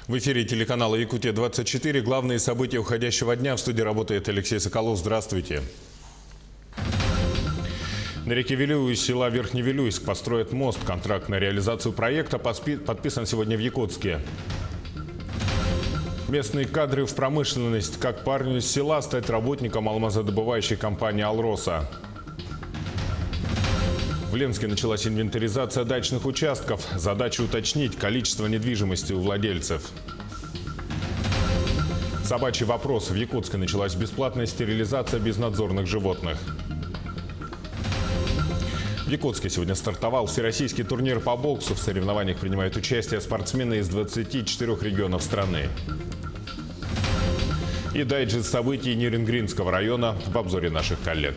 В эфире телеканала «Якутия-24». Главные события уходящего дня. В студии работает Алексей Соколов. Здравствуйте. На реке Вилюй из села Верхневилюйск построят мост. Контракт на реализацию проекта подписан сегодня в Якутске. Местные кадры в промышленность. Как парню из села стать работником алмазодобывающей компании «Алроса». В Ленске началась инвентаризация дачных участков. Задача уточнить количество недвижимости у владельцев. Собачий вопрос. В Якутске началась бесплатная стерилизация безнадзорных животных. В Якутске сегодня стартовал всероссийский турнир по боксу. В соревнованиях принимают участие спортсмены из 24 регионов страны. И дайджест событий Нерюнгринского района в обзоре наших коллег.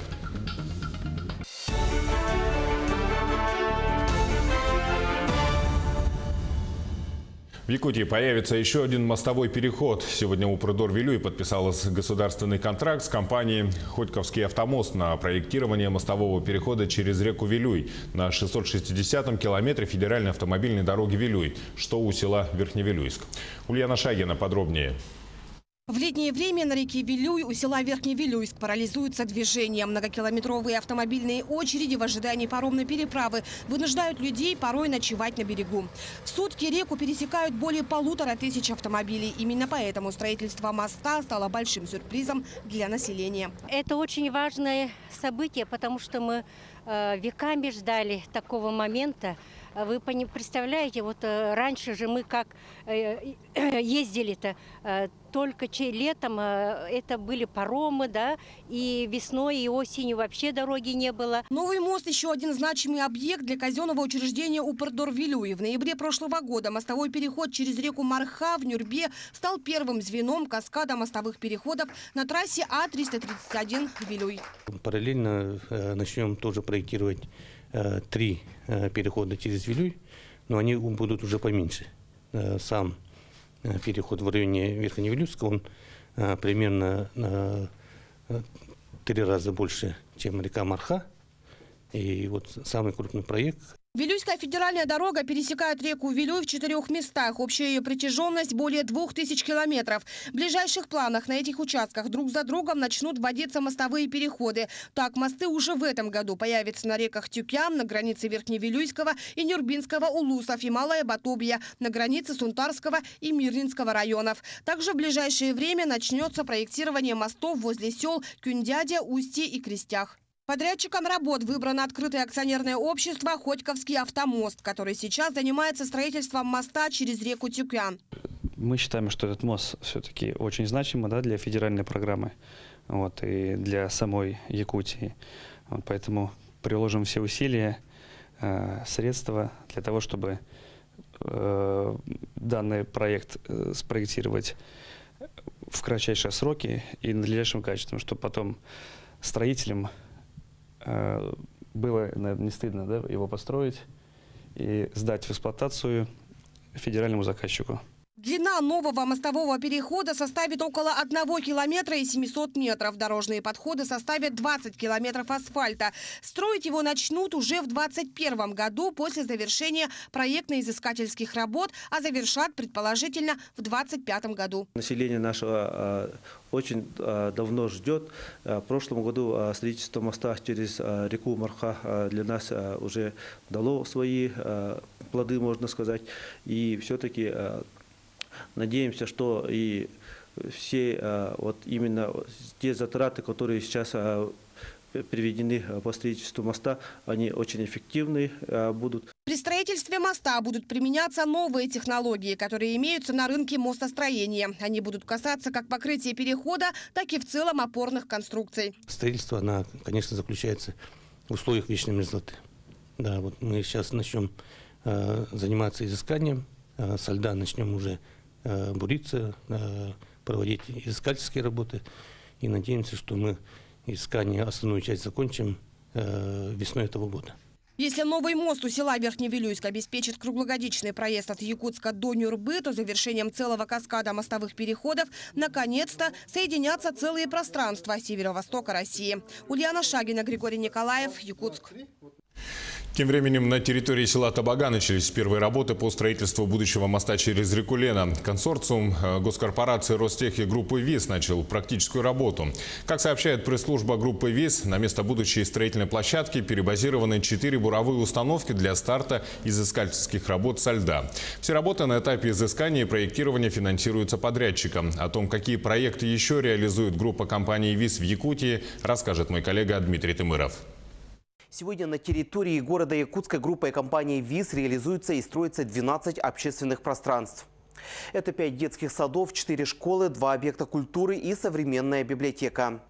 В Якутии появится еще один мостовой переход. Сегодня Упрдор-Вилюй подписала государственный контракт с компанией «Хотьковский автомост» на проектирование мостового перехода через реку Вилюй на 660-м километре федеральной автомобильной дороги Вилюй, что у села Верхневилюйск. Ульяна Шагина подробнее. В летнее время на реке Вилюй у села Верхневилюйск парализуется движение. Многокилометровые автомобильные очереди в ожидании паромной переправы вынуждают людей порой ночевать на берегу. В сутки реку пересекают более 1500 автомобилей. Именно поэтому строительство моста стало большим сюрпризом для населения. Это очень важное событие, потому что мы веками ждали такого момента. Вы представляете, вот раньше же мы как ездили-то только летом, это были паромы, да, и весной, и осенью вообще дороги не было. Новый мост – еще один значимый объект для казенного учреждения Упрдор-Вилюй. В ноябре прошлого года мостовой переход через реку Марха в Нюрбе стал первым звеном каскада мостовых переходов на трассе А-331 Вилюй. Параллельно начнем тоже проектировать 3 перехода через Вилюй, но они будут уже поменьше. Сам переход в районе Верхневилюйска, он примерно 3 раза больше, чем река Марха. И вот самый крупный проект. Вилюйская федеральная дорога пересекает реку Вилюй в 4 местах. Общая ее протяженность более 2000 километров. В ближайших планах на этих участках друг за другом начнут вводиться мостовые переходы. Так, мосты уже в этом году появятся на реках Тюпян, на границе Верхневилюйского и Нюрбинского улусов, и Малая Батобья, на границе Сунтарского и Мирнинского районов. Также в ближайшее время начнется проектирование мостов возле сел Кюндядя, Устье и Крестях. Подрядчиком работ выбрано открытое акционерное общество «Хотьковский автомост», который сейчас занимается строительством моста через реку Тюкян. Мы считаем, что этот мост все-таки очень значимый, да, для федеральной программы, вот, и для самой Якутии. Вот, поэтому приложим все усилия, средства для того, чтобы данный проект спроектировать в кратчайшие сроки и надлежащим качеством, чтобы потом строителям было, наверное, не стыдно, да, его построить и сдать в эксплуатацию федеральному заказчику. Длина нового мостового перехода составит около 1 километра и 700 метров. Дорожные подходы составят 20 километров асфальта. Строить его начнут уже в 2021 году после завершения проектно-изыскательских работ, а завершат, предположительно, в 2025 году. Население нашего очень давно ждет. В прошлом году строительство моста через реку Марха для нас уже дало свои плоды, можно сказать. И все-таки надеемся, что и все вот именно те затраты, которые сейчас приведены по строительству моста, они очень эффективны будут. При строительстве моста будут применяться новые технологии, которые имеются на рынке мостостроения. Они будут касаться как покрытия перехода, так и в целом опорных конструкций. Строительство, оно, конечно, заключается в условиях вечной мерзлоты. Да, вот мы сейчас начнем заниматься изысканием, со льда начнем уже буриться, проводить изыскательские работы. И надеемся, что мы изыскание основную часть закончим весной этого года. Если новый мост у села Верхневилюйск обеспечит круглогодичный проезд от Якутска до Нюрбы, то завершением целого каскада мостовых переходов наконец-то соединятся целые пространства северо-востока России. Ульяна Шагина, Григорий Николаев, Якутск. Тем временем на территории села Табага начались первые работы по строительству будущего моста через реку Лена. Консорциум госкорпорации Ростех и группы ВИС начал практическую работу. Как сообщает пресс-служба группы ВИС, на место будущей строительной площадки перебазированы 4 буровые установки для старта изыскательских работ со льда. Все работы на этапе изыскания и проектирования финансируются подрядчиком. О том, какие проекты еще реализует группа компаний ВИС в Якутии, расскажет мой коллега Дмитрий Тымыров. Сегодня на территории города Якутска группой компании ВИС реализуется и строится 12 общественных пространств. Это 5 детских садов, 4 школы, 2 объекта культуры и современная библиотека.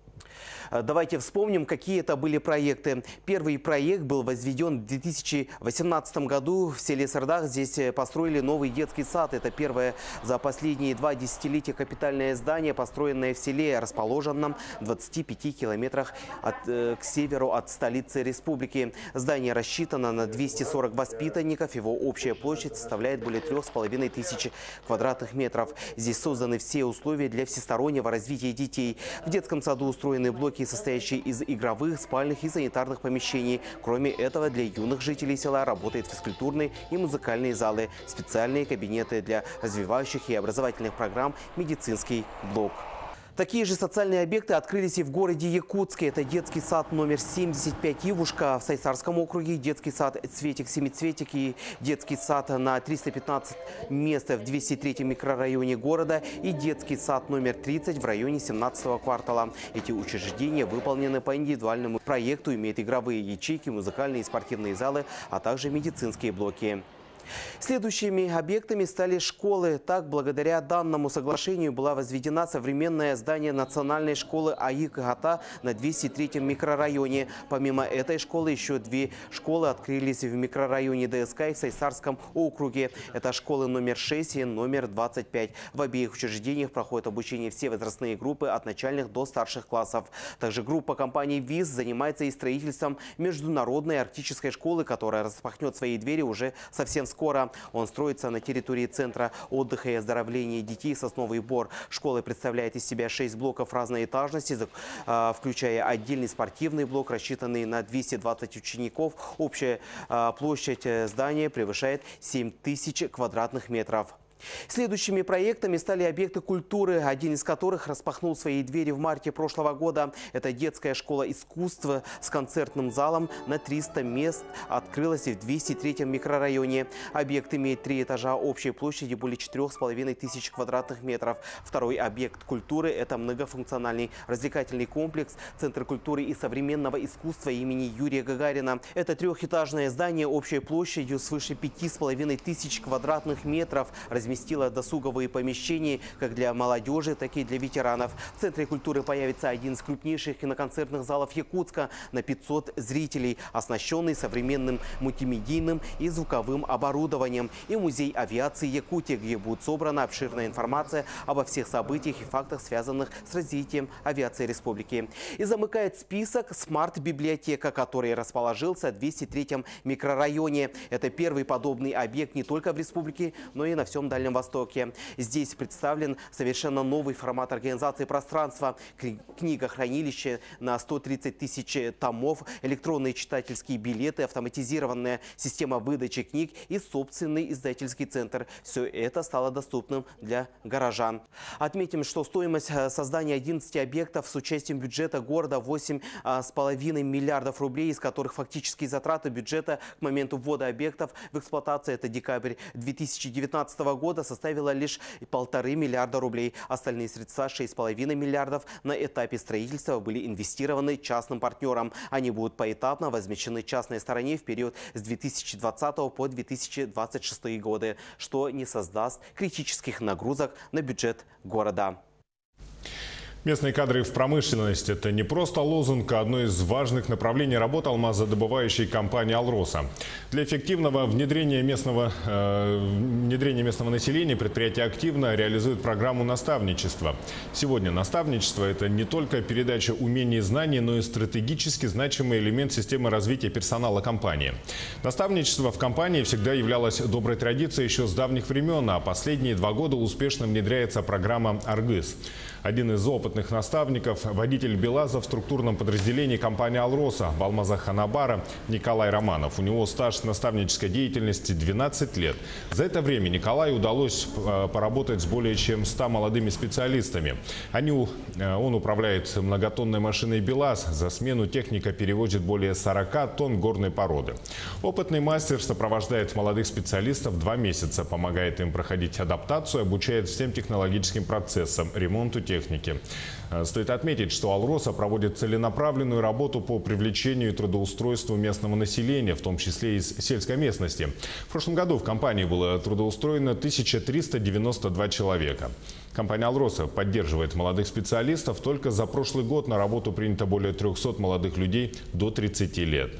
Давайте вспомним, какие это были проекты. Первый проект был возведен в 2018 году в селе Сырдах. Здесь построили новый детский сад. Это первое за последние 2 десятилетия капитальное здание, построенное в селе, расположенном в 25 километрах к северу от столицы республики. Здание рассчитано на 240 воспитанников. Его общая площадь составляет более 3500 квадратных метров. Здесь созданы все условия для всестороннего развития детей. В детском саду устроены блоки, состоящие из игровых, спальных и санитарных помещений. Кроме этого, для юных жителей села работают физкультурные и музыкальные залы, специальные кабинеты для развивающих и образовательных программ, медицинский блок. Такие же социальные объекты открылись и в городе Якутске. Это детский сад номер 75 «Ивушка» в Сайсарском округе, детский сад «Цветик-семицветик» и детский сад на 315 мест в 203 микрорайоне города и детский сад номер 30 в районе 17-го квартала. Эти учреждения выполнены по индивидуальному проекту, имеют игровые ячейки, музыкальные и спортивные залы, а также медицинские блоки. Следующими объектами стали школы. Так, благодаря данному соглашению была возведена современное здание национальной школы АИК-Гата на 203-м микрорайоне. Помимо этой школы, еще 2 школы открылись в микрорайоне ДСК и в Сайсарском округе. Это школы номер 6 и номер 25. В обеих учреждениях проходит обучение все возрастные группы от начальных до старших классов. Также группа компаний ВИС занимается и строительством международной арктической школы, которая распахнет свои двери уже совсем скоро. Он строится на территории Центра отдыха и оздоровления детей «Сосновый Бор». Школа представляет из себя 6 блоков разной этажности, включая отдельный спортивный блок, рассчитанный на 220 учеников. Общая площадь здания превышает 7000 квадратных метров. Следующими проектами стали объекты культуры, один из которых распахнул свои двери в марте прошлого года. Это детская школа искусства с концертным залом на 300 мест открылась в 203-м микрорайоне. Объект имеет 3 этажа общей площади более 4500 квадратных метров. Второй объект культуры – это многофункциональный развлекательный комплекс, Центр культуры и современного искусства имени Юрия Гагарина. Это 3-этажное здание общей площадью свыше 5500 квадратных метров, разместила досуговые помещения как для молодежи, так и для ветеранов. В Центре культуры появится один из крупнейших киноконцертных залов Якутска на 500 зрителей, оснащенный современным мультимедийным и звуковым оборудованием, и музей авиации Якутии, где будет собрана обширная информация обо всех событиях и фактах, связанных с развитием авиации республики. И замыкает список смарт-библиотека, который расположился в 203-м микрорайоне. Это первый подобный объект не только в республике, но и на всем Дальнем Востоке. Здесь представлен совершенно новый формат организации пространства. Книгохранилище на 130 000 томов, электронные читательские билеты, автоматизированная система выдачи книг и собственный издательский центр. Все это стало доступным для горожан. Отметим, что стоимость создания 11 объектов с участием бюджета города 8,5 миллиардов рублей, из которых фактические затраты бюджета к моменту ввода объектов в эксплуатацию, это декабрь 2019 года, составила лишь 1,5 миллиарда рублей. Остальные средства, 6,5 миллиардов, на этапе строительства были инвестированы частным партнерам. Они будут поэтапно возмещены частной стороне в период с 2020 по 2026 годы, что не создаст критических нагрузок на бюджет города. Местные кадры в промышленности – это не просто лозунг, а одно из важных направлений работы алмазодобывающей компании «Алроса». Для эффективного внедрения местного населения предприятие активно реализует программу наставничества. Сегодня наставничество – это не только передача умений и знаний, но и стратегически значимый элемент системы развития персонала компании. Наставничество в компании всегда являлось доброй традицией еще с давних времен, а последние 2 года успешно внедряется программа «Аргыс». Один из опытных наставников – водитель БелАЗа в структурном подразделении компании «Алроса» в Алмазах-Ханабара Николай Романов. У него стаж наставнической деятельности 12 лет. За это время Николаю удалось поработать с более чем 100 молодыми специалистами. Он управляет многотонной машиной БелАЗ. За смену техника перевозит более 40 тонн горной породы. Опытный мастер сопровождает молодых специалистов 2 месяца, помогает им проходить адаптацию, обучает всем технологическим процессам, ремонту техники. Стоит отметить, что «Алроса» проводит целенаправленную работу по привлечению и трудоустройству местного населения, в том числе из сельской местности. В прошлом году в компании было трудоустроено 1392 человека. Компания «Алроса» поддерживает молодых специалистов. Только за прошлый год на работу принято более 300 молодых людей до 30 лет.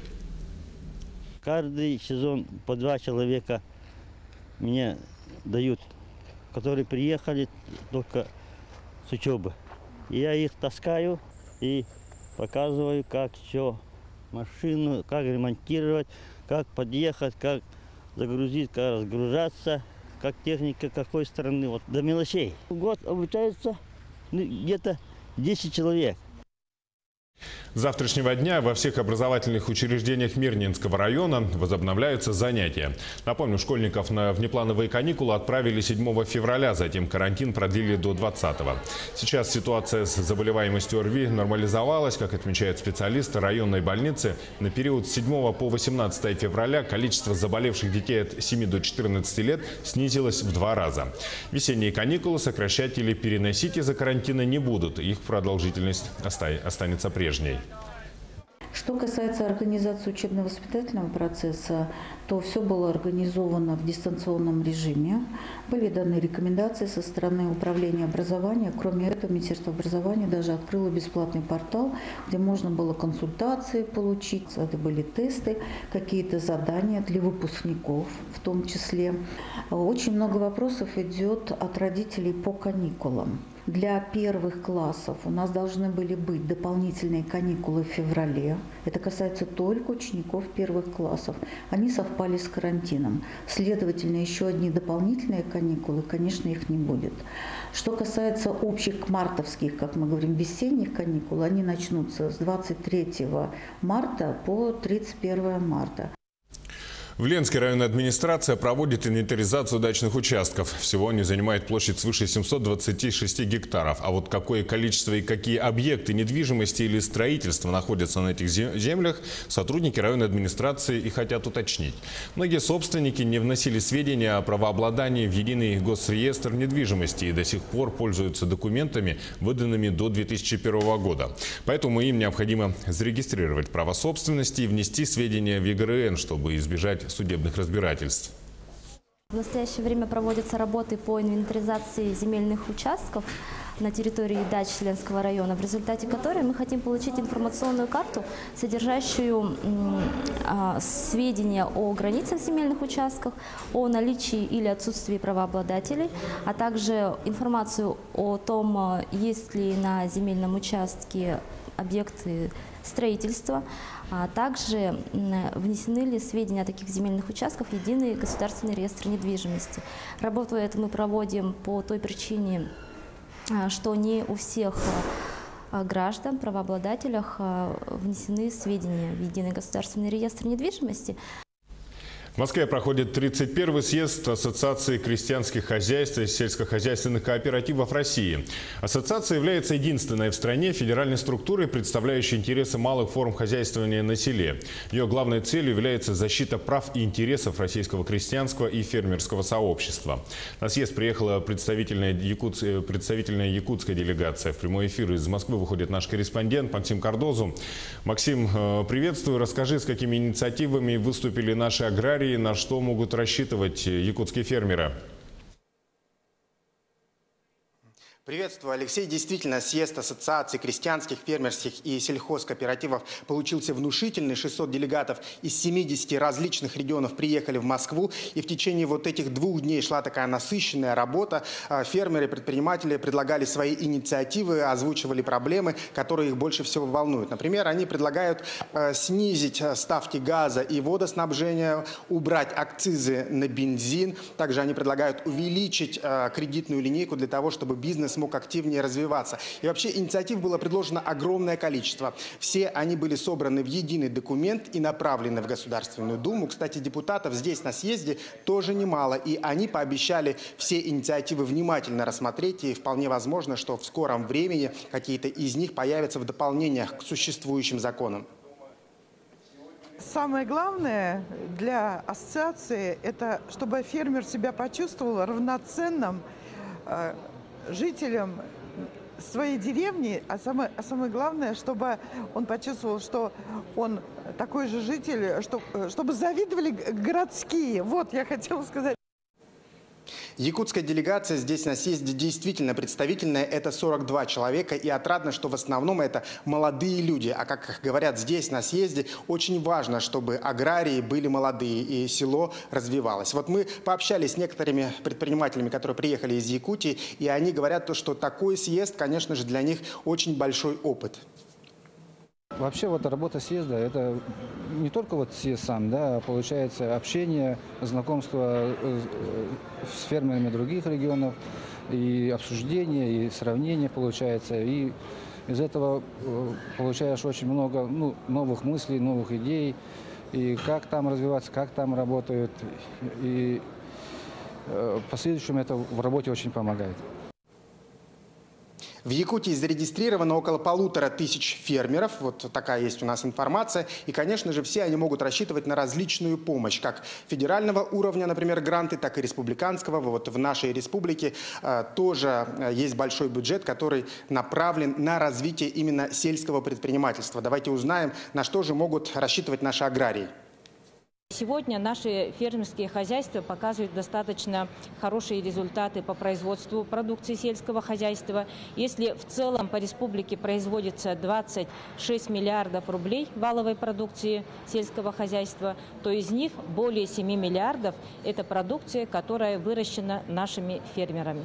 Каждый сезон по 2 человека мне дают, которые приехали только с учебы. Я их таскаю и показываю, как все, машину, как ремонтировать, как подъехать, как загрузить, как разгружаться, как техника какой стороны, вот до мелочей. В год обучается где-то 10 человек. С завтрашнего дня во всех образовательных учреждениях Мирнинского района возобновляются занятия. Напомню, школьников на внеплановые каникулы отправили 7 февраля, затем карантин продлили до 20-го. Сейчас ситуация с заболеваемостью ОРВИ нормализовалась. Как отмечают специалисты районной больницы, на период с 7 по 18 февраля количество заболевших детей от 7 до 14 лет снизилось в 2 раза. Весенние каникулы сокращать или переносить из-за карантина не будут. Их продолжительность останется прежней. Что касается организации учебно-воспитательного процесса, то все было организовано в дистанционном режиме. Были даны рекомендации со стороны управления образования. Кроме этого, Министерство образования даже открыло бесплатный портал, где можно было консультации получить. Это были тесты, какие-то задания для выпускников в том числе. Очень много вопросов идет от родителей по каникулам. Для первых классов у нас должны были быть дополнительные каникулы в феврале. Это касается только учеников первых классов. Они совпали с карантином. Следовательно, еще одни дополнительные каникулы, конечно, их не будет. Что касается общих мартовских, как мы говорим, весенних каникул, они начнутся с 23 марта по 31 марта. В Ленской районной администрация проводит инвентаризацию дачных участков. Всего они занимают площадь свыше 726 гектаров. А вот какое количество и какие объекты недвижимости или строительства находятся на этих землях, сотрудники районной администрации и хотят уточнить. Многие собственники не вносили сведения о правообладании в единый госреестр недвижимости и до сих пор пользуются документами, выданными до 2001 года. Поэтому им необходимо зарегистрировать право собственности и внести сведения в ЕГРН, чтобы избежать судебных разбирательств. В настоящее время проводятся работы по инвентаризации земельных участков на территории дач Ленского района, в результате которой мы хотим получить информационную карту, содержащую сведения о границах земельных участков, о наличии или отсутствии правообладателей, а также информацию о том, есть ли на земельном участке объекты строительства, а также внесены ли сведения о таких земельных участках в единый государственный реестр недвижимости. Работу эту мы проводим по той причине, что не у всех граждан, правообладателях внесены сведения в единый государственный реестр недвижимости. В Москве проходит 31-й съезд Ассоциации крестьянских хозяйств и сельскохозяйственных кооперативов России. Ассоциация является единственной в стране федеральной структурой, представляющей интересы малых форм хозяйствования на селе. Ее главной целью является защита прав и интересов российского крестьянского и фермерского сообщества. На съезд приехала представительная якутская делегация. В прямой эфир из Москвы выходит наш корреспондент Максим Кардозу. Максим, приветствую. Расскажи, с какими инициативами выступили наши аграрии, на что могут рассчитывать якутские фермеры? Приветствую, Алексей. Действительно, съезд Ассоциации крестьянских, фермерских и сельхозкооперативов получился внушительный. 600 делегатов из 70 различных регионов приехали в Москву. И в течение вот этих 2 дней шла такая насыщенная работа. Фермеры, предприниматели предлагали свои инициативы, озвучивали проблемы, которые их больше всего волнуют. Например, они предлагают снизить ставки газа и водоснабжения, убрать акцизы на бензин. Также они предлагают увеличить кредитную линейку для того, чтобы бизнесмены смог активнее развиваться. И вообще инициатив было предложено огромное количество. Все они были собраны в единый документ и направлены в Государственную Думу. Кстати, депутатов здесь на съезде тоже немало, и они пообещали все инициативы внимательно рассмотреть, и вполне возможно, что в скором времени какие-то из них появятся в дополнениях к существующим законам. Самое главное для ассоциации – это чтобы фермер себя почувствовал равноценным жителем своей деревни, а самое главное, чтобы он почувствовал, что он такой же житель, чтобы завидовали городские. Вот я хотела сказать. Якутская делегация здесь на съезде действительно представительная. Это 42 человека. И отрадно, что в основном это молодые люди. А как говорят здесь на съезде, очень важно, чтобы аграрии были молодые и село развивалось. Вот мы пообщались с некоторыми предпринимателями, которые приехали из Якутии. И они говорят, что такой съезд, конечно же, для них очень большой опыт. Вообще вот работа съезда – это не только вот съезд сам, да, а получается общение, знакомство с фермерами других регионов, и обсуждение, и сравнение получается. И из этого получаешь очень много новых мыслей, новых идей, и как там развиваться, как там работают. И в последующем это в работе очень помогает. В Якутии зарегистрировано около 1500 фермеров. Вот такая есть у нас информация. И, конечно же, все они могут рассчитывать на различную помощь. Как федерального уровня, например, гранты, так и республиканского. Вот в нашей республике тоже есть большой бюджет, который направлен на развитие именно сельского предпринимательства. Давайте узнаем, на что же могут рассчитывать наши аграрии. Сегодня наши фермерские хозяйства показывают достаточно хорошие результаты по производству продукции сельского хозяйства. Если в целом по республике производится 26 миллиардов рублей валовой продукции сельского хозяйства, то из них более 7 миллиардов – это продукция, которая выращена нашими фермерами.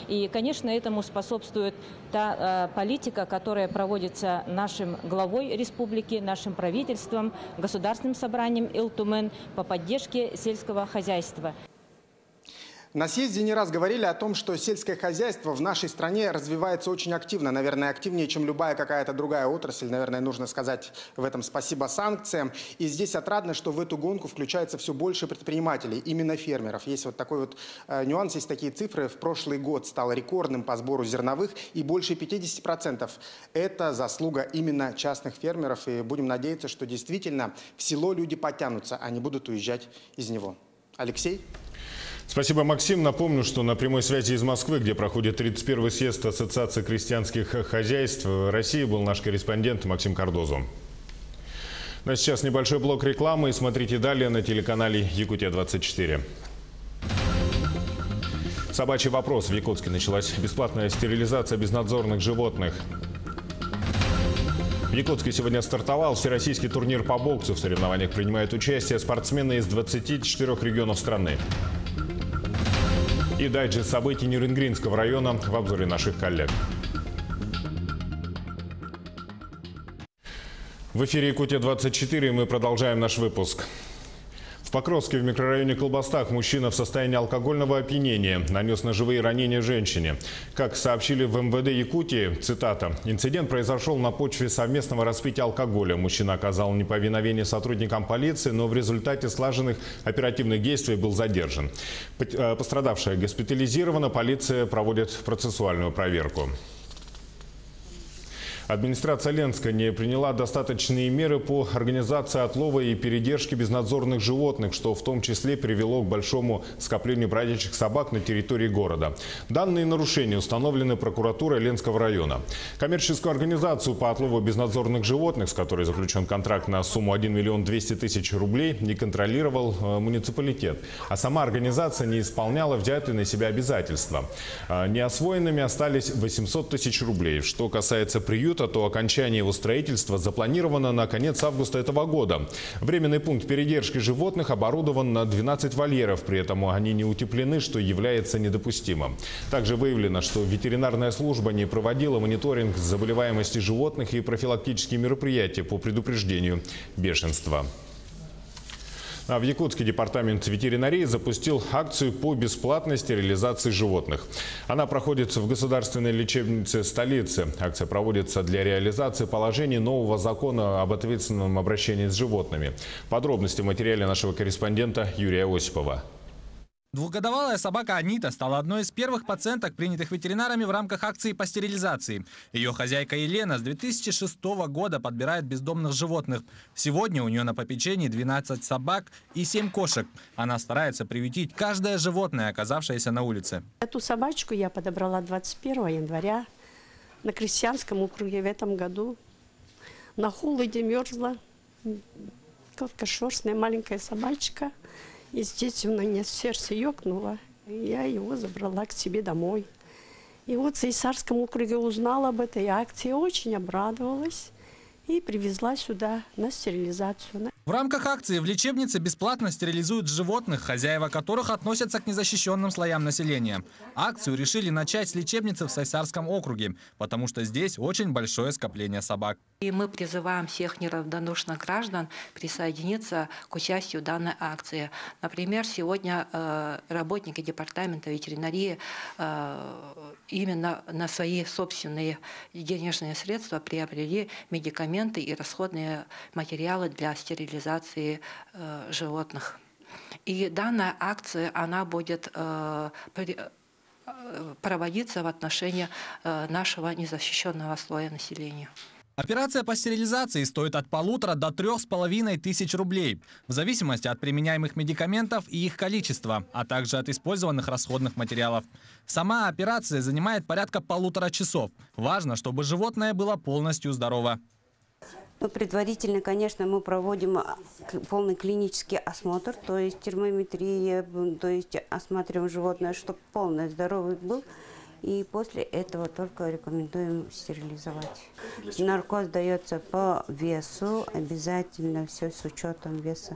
И, конечно, этому способствует та политика, которая проводится нашим главой республики, нашим правительством, государственным собранием Илтумен по поддержке сельского хозяйства. На съезде не раз говорили о том, что сельское хозяйство в нашей стране развивается очень активно. Наверное, активнее, чем любая какая-то другая отрасль. Наверное, нужно сказать в этом спасибо санкциям. И здесь отрадно, что в эту гонку включается все больше предпринимателей, именно фермеров. Есть вот такой вот нюанс, есть такие цифры. В прошлый год стал рекордным по сбору зерновых, и больше 50% это заслуга именно частных фермеров. И будем надеяться, что действительно в село люди потянутся, а не будут уезжать из него. Алексей? Спасибо, Максим. Напомню, что на прямой связи из Москвы, где проходит 31-й съезд Ассоциации крестьянских хозяйств России, был наш корреспондент Максим Кардозу. Ну а сейчас небольшой блок рекламы. И смотрите далее на телеканале «Якутия-24». Собачий вопрос. В Якутске началась бесплатная стерилизация безнадзорных животных. В Якутске сегодня стартовал всероссийский турнир по боксу. В соревнованиях принимают участие спортсмены из 24 регионов страны. И дайджест событий Нюрнбергского района в обзоре наших коллег. В эфире «Якутия-24» мы продолжаем наш выпуск. В Покровске в микрорайоне Колбастах мужчина в состоянии алкогольного опьянения нанес ножевые ранения женщине. Как сообщили в МВД Якутии, цитата, «Инцидент произошел на почве совместного распития алкоголя. Мужчина оказал неповиновение сотрудникам полиции, но в результате слаженных оперативных действий был задержан. Пострадавшая госпитализирована, полиция проводит процессуальную проверку». Администрация Ленска не приняла достаточные меры по организации отлова и передержки безнадзорных животных, что в том числе привело к большому скоплению бродячих собак на территории города. Данные нарушения установлены прокуратурой Ленского района. Коммерческую организацию по отлову безнадзорных животных, с которой заключен контракт на сумму 1 миллион 200 тысяч рублей, не контролировал муниципалитет. А сама организация не исполняла взятые на себя обязательства. Неосвоенными остались 800 тысяч рублей. Что касается приюта, то окончание его строительства запланировано на конец августа этого года. Временный пункт передержки животных оборудован на 12 вольеров, при этом они не утеплены, что является недопустимым. Также выявлено, что ветеринарная служба не проводила мониторинг заболеваемости животных и профилактические мероприятия по предупреждению бешенства. А в Якутске департамент ветеринарии запустил акцию по бесплатной стерилизации животных. Она проходит в государственной лечебнице столицы. Акция проводится для реализации положений нового закона об ответственном обращении с животными. Подробности в материале нашего корреспондента Юрия Осипова. Двухгодовалая собака Анита стала одной из первых пациенток, принятых ветеринарами в рамках акции по стерилизации. Ее хозяйка Елена с 2006 года подбирает бездомных животных. Сегодня у нее на попечении 12 собак и 7 кошек. Она старается приютить каждое животное, оказавшееся на улице. Эту собачку я подобрала 21 января на Крестьянском округе в этом году. На холоде мерзла. Короткошерстная маленькая собачка. Естественно, мне сердце ёкнуло, и я его забрала к себе домой. И вот в Цесарском округе узнала об этой акции, очень обрадовалась и привезла сюда на стерилизацию. В рамках акции в лечебнице бесплатно стерилизуют животных, хозяева которых относятся к незащищенным слоям населения. Акцию решили начать с лечебницы в Цесарском округе, потому что здесь очень большое скопление собак. И мы призываем всех неравнодушных граждан присоединиться к участию в данной акции. Например, сегодня работники департамента ветеринарии именно на свои собственные денежные средства приобрели медикаменты и расходные материалы для стерилизации животных. И данная акция, она будет проводиться в отношении нашего незащищенного слоя населения. Операция по стерилизации стоит от 1,5 до 3,5 тысяч рублей, в зависимости от применяемых медикаментов и их количества, а также от использованных расходных материалов. Сама операция занимает порядка 1,5 часов. Важно, чтобы животное было полностью здорово. Предварительно, конечно, мы проводим полный клинический осмотр, то есть термометрия, то есть осматриваем животное, чтобы полный здоровый был. И после этого только рекомендуем стерилизовать. Наркоз дается по весу, обязательно все с учетом веса.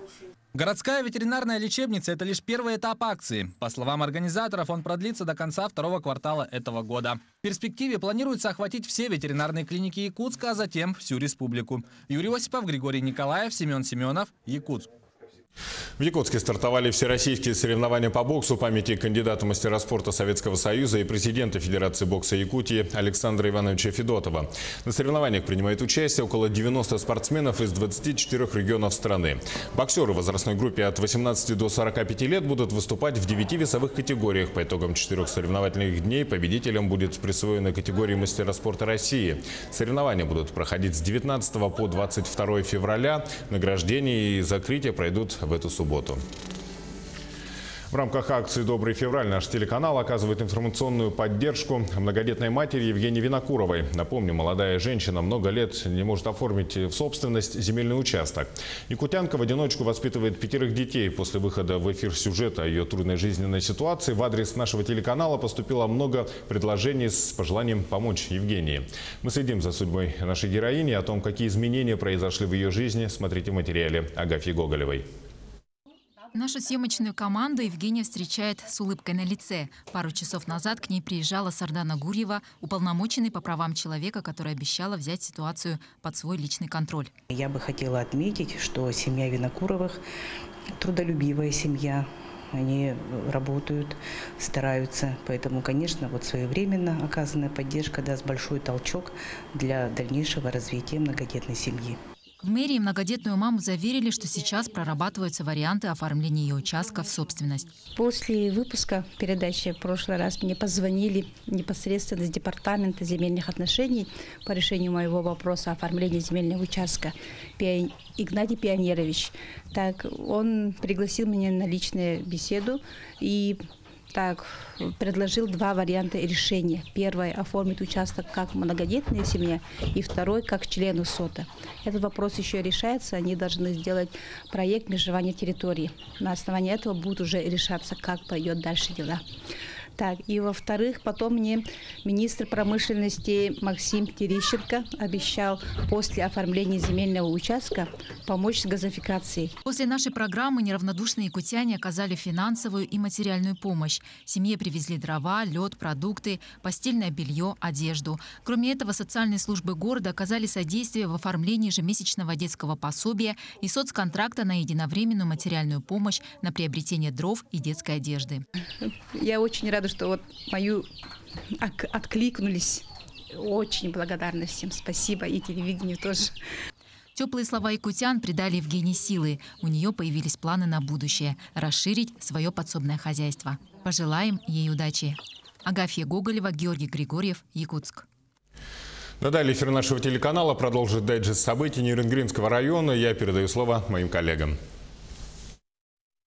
Городская ветеринарная лечебница – это лишь первый этап акции. По словам организаторов, он продлится до конца второго квартала этого года. В перспективе планируется охватить все ветеринарные клиники Якутска, а затем всю республику. Юрий Осипов, Григорий Николаев, Семен Семенов, Якутск. В Якутске стартовали всероссийские соревнования по боксу памяти кандидата мастера спорта Советского Союза и президента Федерации бокса Якутии Александра Ивановича Федотова. На соревнованиях принимает участие около 90 спортсменов из 24 регионов страны. Боксеры в возрастной группе от 18 до 45 лет будут выступать в 9 весовых категориях. По итогам 4 соревновательных дней победителям будет присвоена категория мастера спорта России. Соревнования будут проходить с 19 по 22 февраля. Награждение и закрытие пройдут в эту субботу. В рамках акции «Добрый февраль» наш телеканал оказывает информационную поддержку многодетной матери Евгении Винокуровой. Напомню, молодая женщина много лет не может оформить в собственность земельный участок. Якутянка в одиночку воспитывает 5 детей. После выхода в эфир сюжета о ее трудной жизненной ситуации в адрес нашего телеканала поступило много предложений с пожеланием помочь Евгении. Мы следим за судьбой нашей героини. О том, какие изменения произошли в ее жизни, смотрите в материале Агафьи Гоголевой. Нашу съемочную команду Евгения встречает с улыбкой на лице. Пару часов назад к ней приезжала Сардана Гурьева, уполномоченный по правам человека, которая обещала взять ситуацию под свой личный контроль. Я бы хотела отметить, что семья Винокуровых трудолюбивая семья. Они работают, стараются. Поэтому, конечно, своевременно оказанная поддержка даст большой толчок для дальнейшего развития многодетной семьи. В мэрии многодетную маму заверили, что сейчас прорабатываются варианты оформления ее участка в собственность. После выпуска передачи в прошлый раз мне позвонили непосредственно из департамента земельных отношений по решению моего вопроса о оформлении земельного участка. Игнатий Пионерович. Так, он пригласил меня на личную беседу и предложил 2 варианта решения. Первое – оформить участок как многодетная семья, и второй – как члену СОТа. Этот вопрос еще решается. Они должны сделать проект межевания территории. На основании этого будет уже решаться, как пойдет дальше дела. Так, и во-вторых, потом мне министр промышленности Максим Терещенко обещал после оформления земельного участка помочь с газификацией. После нашей программы неравнодушные якутяне оказали финансовую и материальную помощь. Семье привезли дрова, лед, продукты, постельное белье, одежду. Кроме этого, социальные службы города оказали содействие в оформлении ежемесячного детского пособия и соцконтракта на единовременную материальную помощь на приобретение дров и детской одежды. Я очень рада, что вот мою откликнулись. Очень благодарна всем. Спасибо. И телевидению тоже. Теплые слова якутян придали Евгении силы. У нее появились планы на будущее – расширить свое подсобное хозяйство. Пожелаем ей удачи. Агафья Гоголева, Георгий Григорьев, Якутск. Далее эфир нашего телеканала продолжит дайджест событий Нерюнгринского района. Я передаю слово моим коллегам.